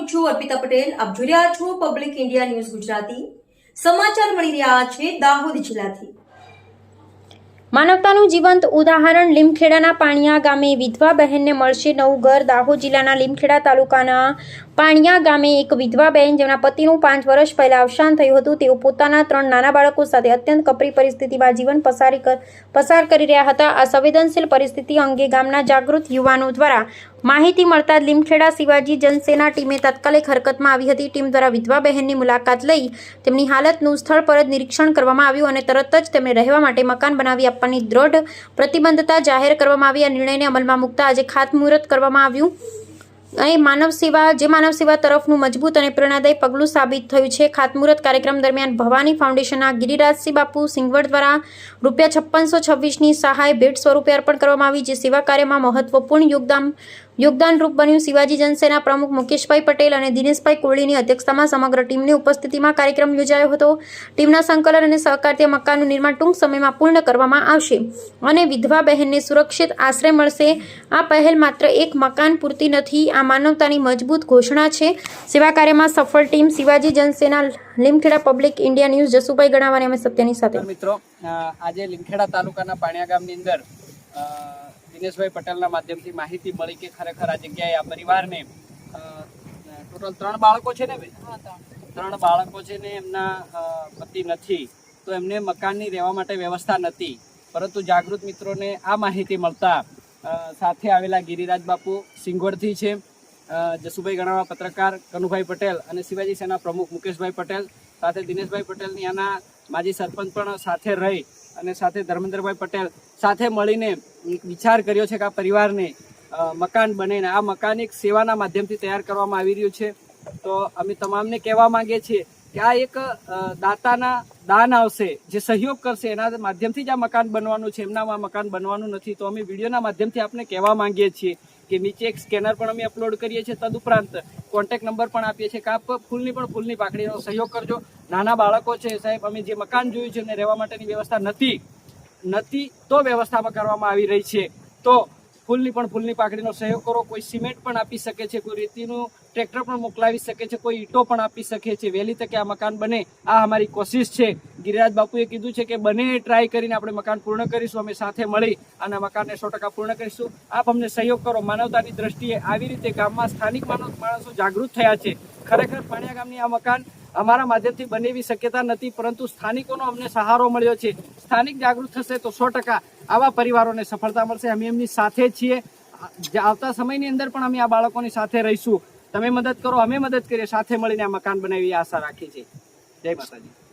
હું છું અર્પિતા પટેલ. આપ જોઈ રહ્યા છો પબ્લિક ઇન્ડિયા ન્યૂઝ ગુજરાતી. સમાચાર મળી રહ્યા છે દાહોદ જિલ્લાથી. માનવતાનું જીવંત ઉદાહરણ લીમખેડાના પાણિયા ગામે વિધવા બહેનને મળશે નવું ઘર. દાહોદ જિલ્લાના લીમખેડા તાલુકાના પાણિયા ગામે એક વિધવા બહેન જેમના પતિનું 5 વર્ષ પહેલા અવસાન થયું હતું, તેઓ પોતાના 3 નાના બાળકો સાથે અત્યંત કપરી પરિસ્થિતિમાં જીવન પસાર કરી રહ્યા હતા. આ સંવેદનશીલ પરિસ્થિતિ અંગે ગામના જાગૃત યુવાનો દ્વારા માહિતી મળતા લીમખેડા શિવાજી જનસેના ટીમે તાત્કાલિક હરકતમાં આવી હતી. ટીમ દ્વારા વિધવા બહેનની મુલાકાત લઈ તેમની હાલતનું સ્થળ પર જ નિરીક્ષણ કરવામાં આવ્યું અને તરત જ તેમને રહેવા માટે મકાન બનાવી આપવાની દ્રઢ પ્રતિબદ્ધતા જાહેર કરવામાં આવી. આ નિર્ણયને અમલમાં મૂકતા આજે ખાતમુહૂર્ત કરવામાં આવ્યું અને માનવ સેવા તરફનું મજબૂત અને પ્રેરણાદાયી પગલું સાબિત થયું છે. ખાતમુહૂર્ત કાર્યક્રમ દરમિયાન ભવાની ફાઉન્ડેશનના ગિરિરાજસિંહ બાપુ સિંગવડ દ્વારા ₹5626ની સહાય ભેટ સ્વરૂપે અર્પણ કરવામાં આવી, જે સેવા કાર્યમાં મહત્વપૂર્ણ યોગદાનરૂપ બન્યું. શિવાજી જનસેના પ્રમુખ મુકેશભાઈ પટેલ અને દિનેશભાઈ કોહલીની અધ્યક્ષતામાં સમગ્ર ટીમની ઉપસ્થિતિમાં કાર્યક્રમ યોજાયો હતો. ટીમના સંકલન અને સહકારથી મકાનનું નિર્માણ ટૂંક સમયમાં પૂર્ણ કરવામાં આવશે અને વિધવા બહેનને સુરક્ષિત આશ્રય મળશે. આ પહેલ માત્ર એક મકાન પૂરતી નથી, આ માનવતાની મજબૂત ઘોષણા છે. સેવા કાર્યમાં સફળ team Shivaji Janasena, Limkheda, public India news, Jasubhai ગણાવાની અમે સત્યની સાથે. મિત્રો, આજે લીમખેડા તાલુકાના પાણિયા ગામની અંદર દિનેશભાઈ પટેલના માધ્યમથી માહિતી મળી કે ખરેખર આ જગ્યાએ આ પરિવારને ટોટલ 3 બાળકો છે ને, 3 બાળકો છે ને, એમના પતિ નથી, તો એમને મકાનની રહેવા માટે વ્યવસ્થા નથી. પરંતુ જાગૃત મિત્રોને આ માહિતી મળતા સાથે આવેલા ગિરિરાજ બાપુ સિંગવડથી છે, જસુભાઈ ગણાવા પત્રકાર કનુભાઈ પટેલ અને શિવાજી સેના પ્રમુખ મુકેશભાઈ પટેલ, સાથે દિનેશભાઈ પટેલની આના માજી સરપંચ પણ સાથે રહી અને સાથે ધર્મેન્દ્રભાઈ પટેલ સાથે મળીને વિચાર કર્યો છે કે આ પરિવારને મકાન બને. આ મકાન એક સેવાના માધ્યમથી તૈયાર કરવામાં આવી રહ્યું છે. તો અમે તમામને કહેવા માંગીએ છીએ કે આ એક દાતાના દાન આવશે, જે સહયોગ કરશે એના માધ્યમથી જ આ મકાન બનવાનું છે, એમનામાં મકાન બનવાનું નથી. તો અમે વિડીયોના માધ્યમથી આપને કહેવા માંગીએ છીએ કે નીચે એક સ્કેનર પણ અમે અપલોડ કરીએ છીએ, તદુપરાંત કોન્ટેક્ટ નંબર પણ આપીએ છીએ કે આપ ફૂલની પાકડીનો સહયોગ કરજો. નાના બાળકો છે સાહેબ, અમે જે મકાન જોયું છે એમને રહેવા માટેની વ્યવસ્થા નથી તો વ્યવસ્થામાં કરવામાં આવી રહી છે. તો ફૂલની પાકડીનો સહયોગ કરો. કોઈ સિમેન્ટ પણ આપી શકે છે, કોઈ રેતીનું ટ્રેક્ટર પણ મોકલાવી શકે છે, કોઈ ઈંટો પણ આપી શકે છે. વહેલી તકે આ મકાન બને, આ અમારી કોશિશ છે. ગિરિરાજ બાપુએ કીધું છે કે બને ટ્રાય કરીને આપણે મકાન પૂર્ણ કરીશું. અમે સાથે મળી અને મકાનને 100% પૂર્ણ કરીશું. આપ અમને સહયોગ કરો. માનવતાની દ્રષ્ટિએ આવી રીતે ગામમાં સ્થાનિક માણસો જાગૃત થયા છે. ખરેખર પાણિયા ગામની આ મકાન અમારા માધ્યમથી બને એવી શક્યતા નથી, પરંતુ સ્થાનિકોનો અમને સહારો મળ્યો છે. સ્થાનિક જાગૃત થશે તો 100% આવા પરિવારોને સફળતા મળશે. અમે એમની સાથે છીએ. આવતા સમયની અંદર પણ અમે આ બાળકોની સાથે રહીશું. તમે મદદ કરો, અમે મદદ કરીએ, સાથે મળીને આ મકાન બનાવી આશા રાખીએ છીએ. જય માતાજી.